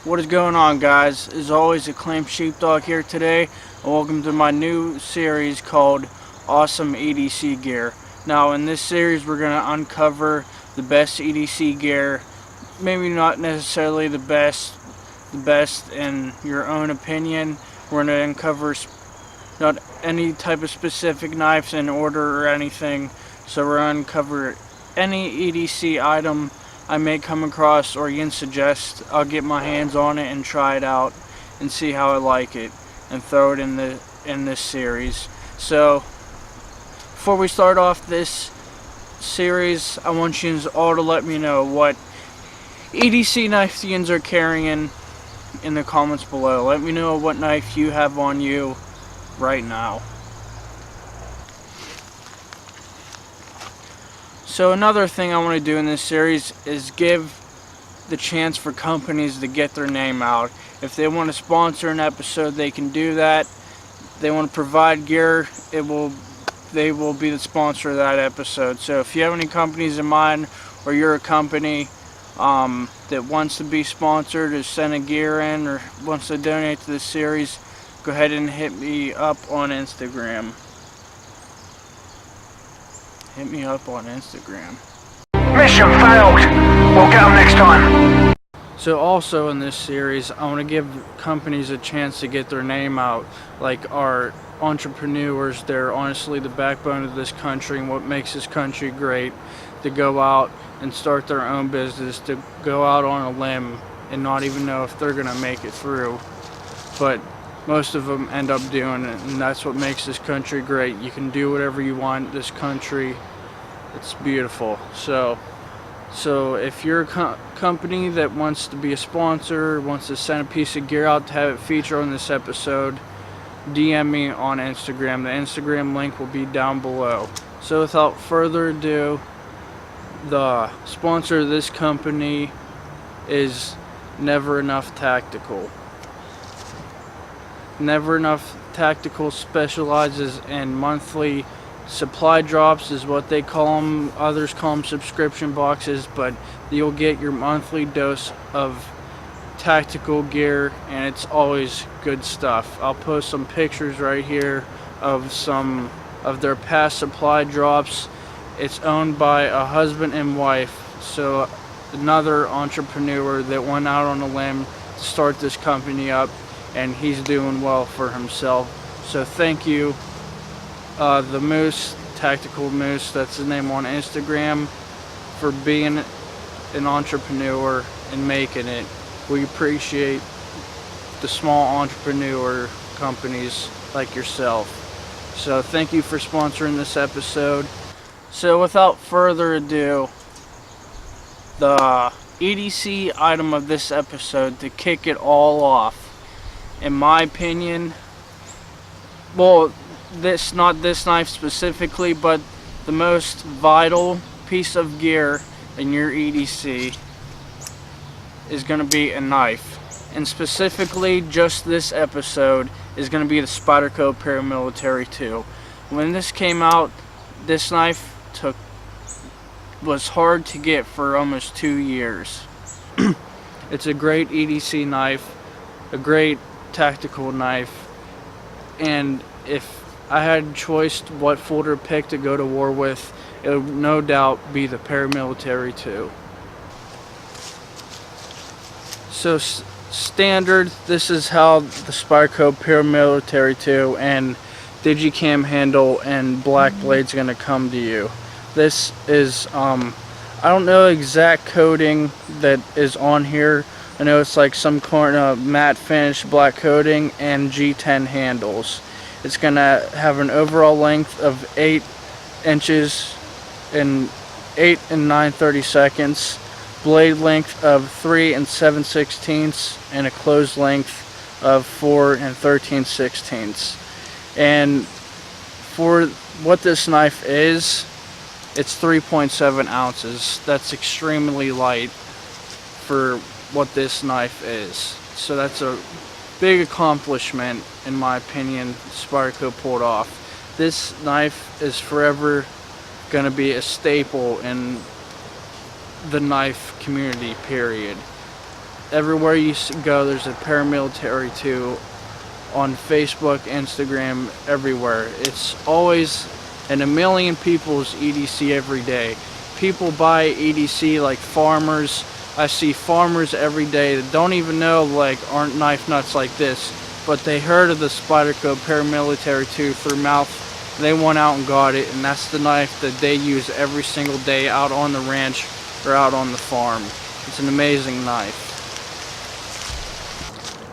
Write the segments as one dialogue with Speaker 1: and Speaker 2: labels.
Speaker 1: What is going on, guys? As always, Acclaimed Sheepdog here today, and welcome to my new series called Awesome EDC Gear. Now, in this series, we're going to uncover the best EDC gear. Maybe not necessarily the best in your own opinion. We're going to uncover not any type of specific knives in order or anything. So we're going to uncover any EDC item I may come across or you can suggest. I'll get my hands on it and try it out and see how I like it and throw it in this series. So before we start off this series, I want you all to let me know what EDC knife you are carrying in the comments below. Let me know what knife you have on you right now. So another thing I want to do in this series is give the chance for companies to get their name out. If they want to sponsor an episode, they can do that. If they want to provide gear, they will be the sponsor of that episode. So if you have any companies in mind, or you're a company that wants to be sponsored or send a gear in or wants to donate to this series, go ahead and hit me up on Instagram. Hit me up on Instagram.
Speaker 2: Mission failed. We'll get them next time.
Speaker 1: So also in this series, I want to give companies a chance to get their name out. Like our entrepreneurs, they're honestly the backbone of this country and what makes this country great. To go out and start their own business, to go out on a limb and not even know if they're going to make it through. But most of them end up doing it, and that's what makes this country great. You can do whatever you want. This country, it's beautiful. So if you're a company that wants to be a sponsor, wants to send a piece of gear out to have it featured on this episode, DM me on Instagram. The Instagram link will be down below. So without further ado, the sponsor of this company is Never Enough Tactical. Never Enough Tactical specializes in monthly supply drops, is what they call them. Others call them subscription boxes, but you'll get your monthly dose of tactical gear, and it's always good stuff. I'll post some pictures right here of some of their past supply drops. It's owned by a husband and wife, so another entrepreneur that went out on a limb to start this company up, and he's doing well for himself. So thank you, the Moose, Tactical Moose, that's his name on Instagram, for being an entrepreneur and making it. We appreciate the small entrepreneur companies like yourself. So thank you for sponsoring this episode. So without further ado, the EDC item of this episode to kick it all off, in my opinion, well, not this knife specifically, but the most vital piece of gear in your EDC is going to be a knife. And specifically, just this episode is going to be the Spyderco Paramilitary 2. When this came out, this knife was hard to get for almost 2 years. It's a great EDC knife, a great tactical knife, and if I had choice what folder pick to go to war with, it would no doubt be the Paramilitary 2. So standard, this is how the Spyderco Paramilitary 2 and Digicam handle and black blade's gonna come to you. This is I don't know exact coating that is on here. I know it's like some kind of matte finish black coating and G10 handles. It's gonna have an overall length of 8 inches and 8 and 9/32, blade length of 3 and 7/16, and a closed length of 4 and 13/16. And for what this knife is, it's 3.7 ounces. That's extremely light for what this knife is. So that's a big accomplishment, in my opinion, Spyderco pulled off. This knife is forever going to be a staple in the knife community, period. everywhere you go, there's a paramilitary 2 on Facebook, Instagram, everywhere. It's always in a million people's EDC every day. People buy EDC like farmers. I see farmers every day that don't even know, like, aren't knife nuts like this, but they heard of the Spyderco paramilitary 2 through mouth. They went out and got it, and that's the knife that they use every single day out on the ranch or out on the farm. It's an amazing knife.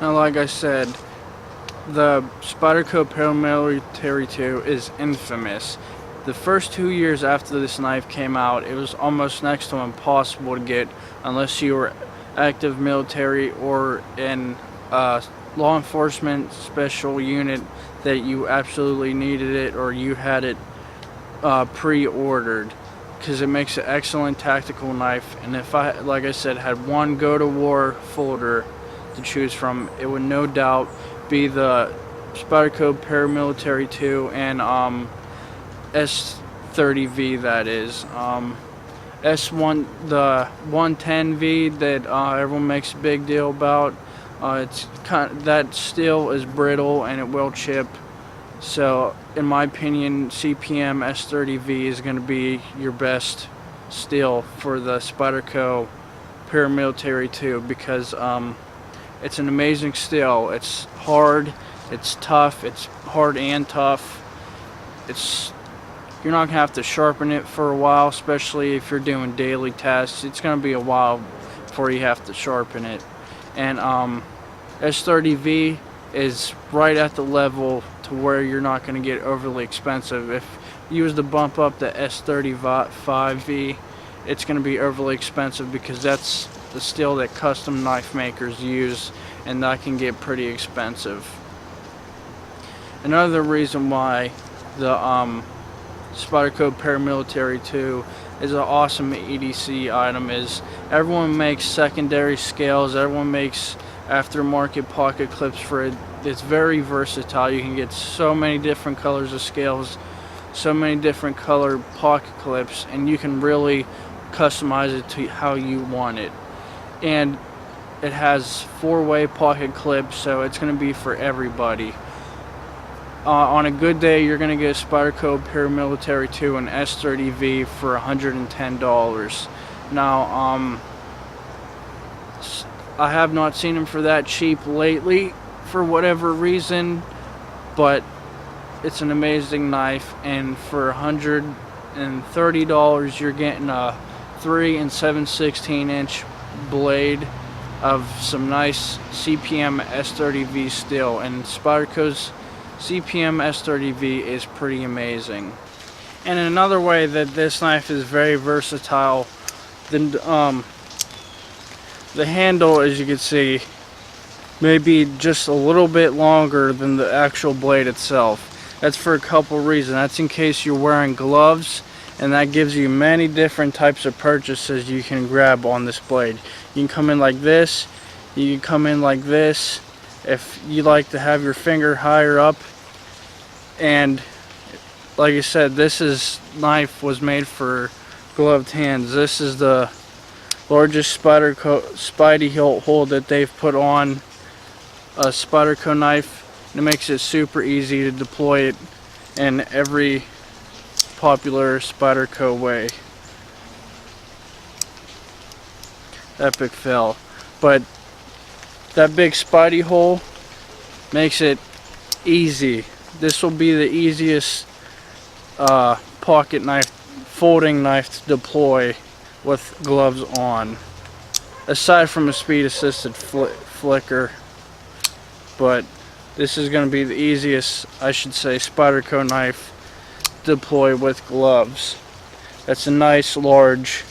Speaker 1: Now, like I said, the Spyderco paramilitary 2 is infamous. The first 2 years after this knife came out, it was almost next to impossible to get unless you were active military or in law enforcement special unit that you absolutely needed it, or you had it pre-ordered, because it makes an excellent tactical knife. And if I, like I said, had one go-to-war folder to choose from, it would no doubt be the Spyderco paramilitary 2 and S30V, that is. S1, the 110V that everyone makes a big deal about, it's that steel is brittle and it will chip. So in my opinion, CPM S30V is going to be your best steel for the Spyderco paramilitary 2, because it's an amazing steel. It's hard, it's tough, it's hard and tough. You're not going to have to sharpen it for a while, especially if you're doing daily tasks. It's going to be a while before you have to sharpen it. And S30V is right at the level to where you're not going to get overly expensive. If you was to bump up the S35V, it's going to be overly expensive, because that's the steel that custom knife makers use, and that can get pretty expensive. Another reason why the Spyderco paramilitary 2 is an awesome EDC item is everyone makes secondary scales, everyone makes aftermarket pocket clips for it. It's very versatile. You can get so many different colors of scales, so many different color pocket clips, and you can really customize it to how you want it. And it has 4-way pocket clips, so it's going to be for everybody. On a good day, you're going to get a Spyderco paramilitary 2 and S30V for $110. Now, I have not seen them for that cheap lately for whatever reason, but it's an amazing knife, and for $130 you're getting a 3 7/16 inch blade of some nice CPM S30V steel, and Spyderco's CPM S30V is pretty amazing. And another way that this knife is very versatile, the handle, as you can see, may be just a little bit longer than the actual blade itself. That's for a couple reasons. That's in case you're wearing gloves, and that gives you many different types of purchases you can grab on this blade. You can come in like this, you can come in like this, if you like to have your finger higher up. And like I said, this knife was made for gloved hands. This is the largest Spidey hole that they've put on a Spyderco knife, and it makes it super easy to deploy it in every popular Spyderco way. Epic fail. But that big Spidey hole makes it easy. This will be the easiest pocket knife, folding knife to deploy with gloves on, aside from a speed assisted flicker. But this is going to be the easiest, I should say, Spyderco knife to deploy with gloves. That's a nice large,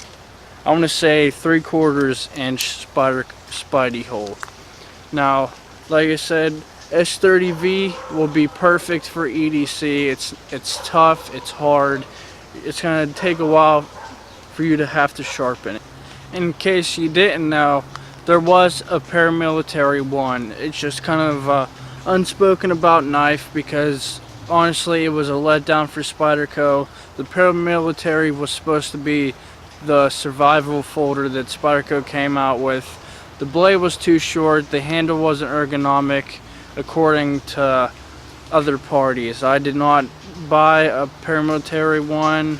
Speaker 1: I want to say 3/4 inch Spidey hole. Now, like I said, S30V will be perfect for EDC. It's tough, it's hard, it's going to take a while for you to have to sharpen it. In case you didn't know, there was a paramilitary 1. It's just kind of unspoken about knife, because honestly it was a letdown for Spyderco. The paramilitary was supposed to be the survival folder that Spyderco came out with The blade was too short, the handle wasn't ergonomic according to other parties. I did not buy a paramilitary one.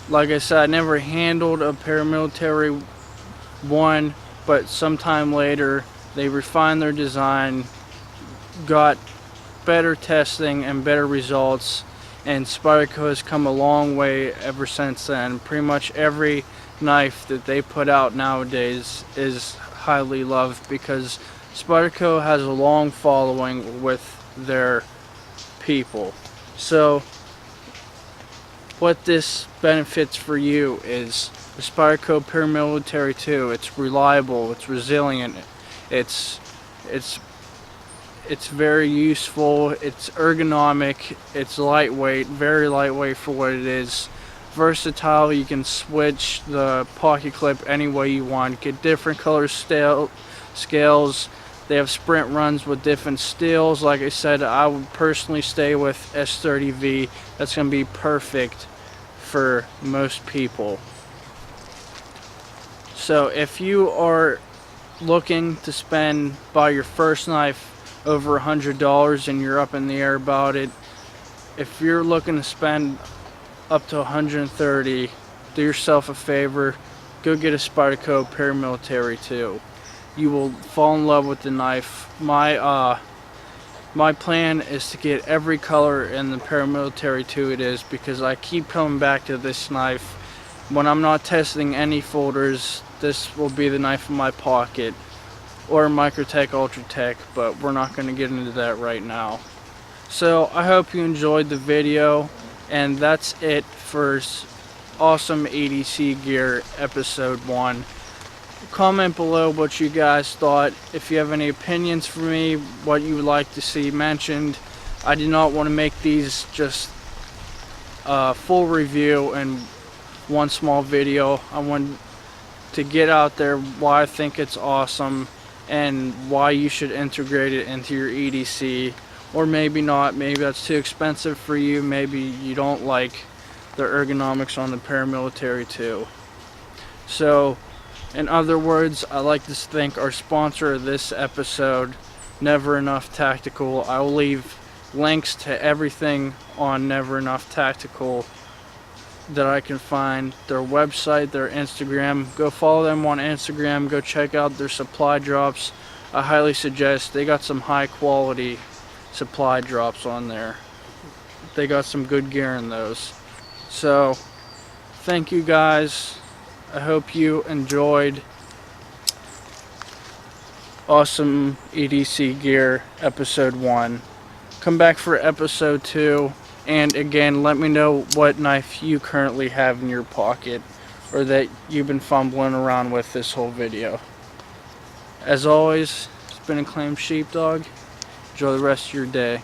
Speaker 1: Like I said, I never handled a paramilitary one, but sometime later they refined their design, got better testing and better results, and Spyderco has come a long way ever since then. Pretty much every knife that they put out nowadays is highly loved because Spyderco has a long following with their people. So what this benefits for you is the Spyderco Paramilitary 2. It's reliable, it's resilient, it's very useful, it's ergonomic, it's lightweight, very lightweight for what it is. Versatile, you can switch the pocket clip any way you want, get different color scales. They have sprint runs with different steels. Like I said, I would personally stay with S30V. That's going to be perfect for most people. So if you are looking to buy your first knife over $100 and you're up in the air about it, if you're looking to spend up to $130, do yourself a favor, go get a Spyderco Paramilitary 2. You will fall in love with the knife. My plan is to get every color in the Paramilitary 2 it is, because I keep coming back to this knife. When I'm not testing any folders, this will be the knife in my pocket, or Microtech Ultratech, but we're not going to get into that right now. So I hope you enjoyed the video, and that's it for Awesome EDC Gear Episode 1. Comment below what you guys thought. If you have any opinions for me, what you would like to see mentioned. I did not want to make these just a full review in one small video. I wanted to get out there why I think it's awesome and why you should integrate it into your EDC. Or maybe not, maybe that's too expensive for you, maybe you don't like the ergonomics on the Paramilitary 2. So, in other words, I'd like to thank our sponsor of this episode, Never Enough Tactical. I will leave links to everything on Never Enough Tactical that I can find. Their website, their Instagram. Go follow them on Instagram, go check out their supply drops. I highly suggest. They got some high quality supply drops on there. They got some good gear in those. So thank you guys. I hope you enjoyed Awesome EDC Gear Episode 1. Come back for Episode 2, and again, let me know what knife you currently have in your pocket or that you've been fumbling around with this whole video. As always, it's been Acclaimed Sheepdog. Enjoy the rest of your day.